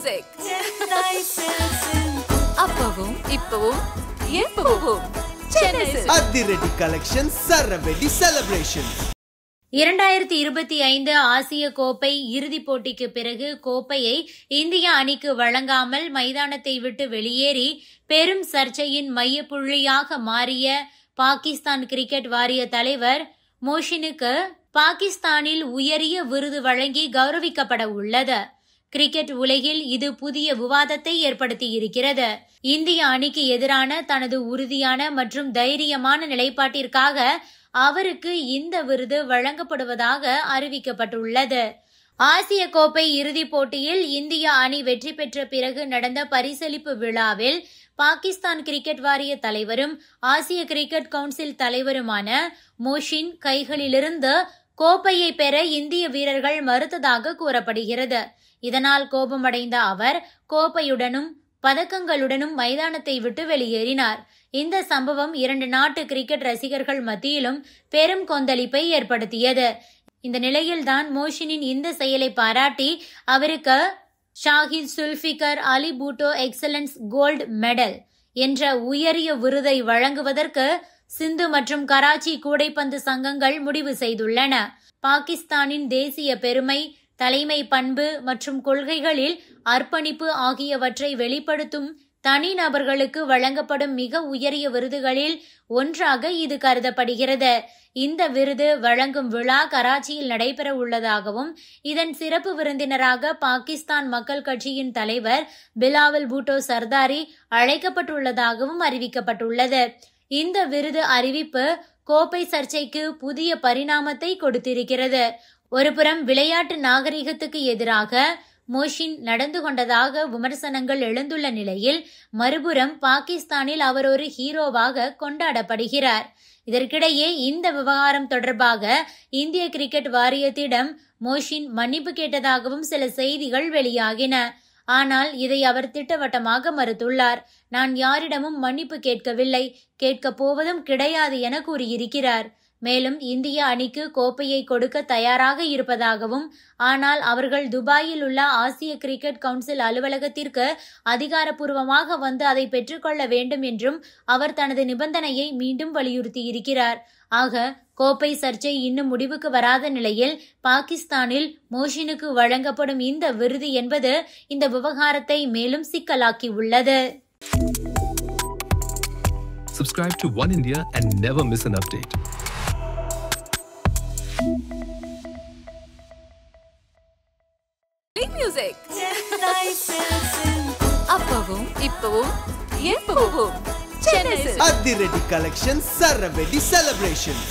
music. அப்பவும் இப்பவும் எப்பவும் சென்னை சில்க்ஸ். அதிரடி கலெக்ஷன் சரவெடி செலிப்ரேஷன். 2025 ஆசிய கோப்பை இறுதிப் போட்டிக்கு பிறகு கோப்பையை இந்திய அணிக்கு வழங்காமல் மைதானத்தை விட்டு வெளியேறி பெரும் சர்ச்சையின் மையப்புள்ளியாக மாறிய பாகிஸ்தான் கிரிக்கெட் வாரிய தலைவர் மோஷினுக்கு பாகிஸ்தானில் உயரிய விருது வழங்கி கௌரவிக்கப்பட உள்ளது. கிரிக்கெட் உலகில் இது புதிய விவாதத்தை ஏற்படுத்தியிருக்கிறது. இந்திய அணிக்கு எதிரான தனது உறுதியான மற்றும் தைரியமான நிலைப்பாட்டிற்காக அவருக்கு இந்த விருது வழங்கப்படுவதாக அறிவிக்கப்பட்டுள்ளது. ஆசிய கோப்பை இறுதிப் போட்டியில் இந்திய அணி வெற்றி பெற்ற பிறகு நடந்த பரிசளிப்பு விழாவில் பாகிஸ்தான் கிரிக்கெட் வாரிய தலைவரும் ஆசிய கிரிக்கெட் கவுன்சில் தலைவருமான மோஷின் கைகளிலிருந்து கோப்பையை பெற இந்திய வீரர்கள் மறுத்ததாக கூறப்படுகிறது. இதனால் கோபமடைந்த அவர் கோப்பையுடனும் பதக்கங்களுடனும் மைதானத்தை விட்டு வெளியேறினார். இந்த சம்பவம் 2 நாட்டு கிரிக்கெட் ரசிகர்கள் மத்தியிலும் பெரும் கொந்தளிப்பை ஏற்படுத்தியது. இந்த நிலையில்தான் மோஷினின் இந்த செயலை பாராட்டி அவருக்கு ஷாஹித் சுல்ஃபிகர் அலி பூட்டோ எக்ஸலன்ஸ் கோல்டு மெடல் என்ற உயரிய விருதை வழங்குவதற்கு சிந்து மற்றும் கராச்சி கூடைப்பந்து சங்கங்கள் முடிவு செய்துள்ளன. பாகிஸ்தானின் தேசிய பெருமை, தலைமை பண்பு மற்றும் கொள்கைகளில் அர்ப்பணிப்பு ஆகியவற்றை வெளிப்படுத்தும் தனிநபர்களுக்கு வழங்கப்படும் மிக உயரிய விருதுகளில் ஒன்றாக இது கருதப்படுகிறது. இந்த விருது வழங்கும் விழா கராச்சியில் நடைபெற உள்ளதாகவும் இதன் சிறப்பு விருந்தினராக பாகிஸ்தான் மக்கள் கட்சியின் தலைவர் பிலாவல் பூட்டோ சர்தாரி அழைக்கப்பட்டுள்ளதாகவும் அறிவிக்கப்பட்டுள்ளது. இந்த விருது அறிவிப்பு கோப்பை சர்ச்சைக்கு புதிய பரிணாமத்தை கொடுத்திருக்கிறது. ஒருபுறம் விளையாட்டு நாகரிகத்துக்கு எதிராக மோஷின் நடந்து கொண்டதாக விமர்சனங்கள் எழுந்துள்ள நிலையில் மறுபுறம் பாகிஸ்தானில் அவர் ஒரு ஹீரோவாக கொண்டாடப்படுகிறார். இதற்கிடையே இந்த விவகாரம் தொடர்பாக இந்திய கிரிக்கெட் வாரியத்திடம் மோஷின் மன்னிப்பு கேட்டதாகவும் சில செய்திகள் வெளியாகின. ஆனால் இதை அவர் திட்டவட்டமாக மறுத்துள்ளார். நான் யாரிடமும் மன்னிப்பு கேட்கவில்லை, கேட்கப் போவதும் கிடையாது என கூறியிருக்கிறார். மேலும் இந்திய அணிக்கு கோப்பையை கொடுக்க தயாராக இருப்பதாகவும், ஆனால் அவர்கள் துபாயில் உள்ள ஆசிய கிரிக்கெட் கவுன்சில் அலுவலகத்திற்கு அதிகாரப்பூர்வமாக வந்து அதை பெற்றுக்கொள்ள வேண்டும் என்றும் அவர் தனது நிபந்தனையை மீண்டும் வலியுறுத்தியிருக்கிறார். ஆக கோப்பை சர்ச்சை இன்னும் முடிவுக்கு வராத நிலையில் பாகிஸ்தானில் மோஷினுக்கு வழங்கப்படும் இந்த விருது என்பது இந்த விவகாரத்தை மேலும் சிக்கலாக்கி உள்ளது. Subscribe to One India and never miss an update. Music. அப்பவும் இப்பவும் எப்பவும் சென்னை சில்க்ஸ். அதிரடி கலெக்ஷன் சரவெடி செலிப்ரேஷன்.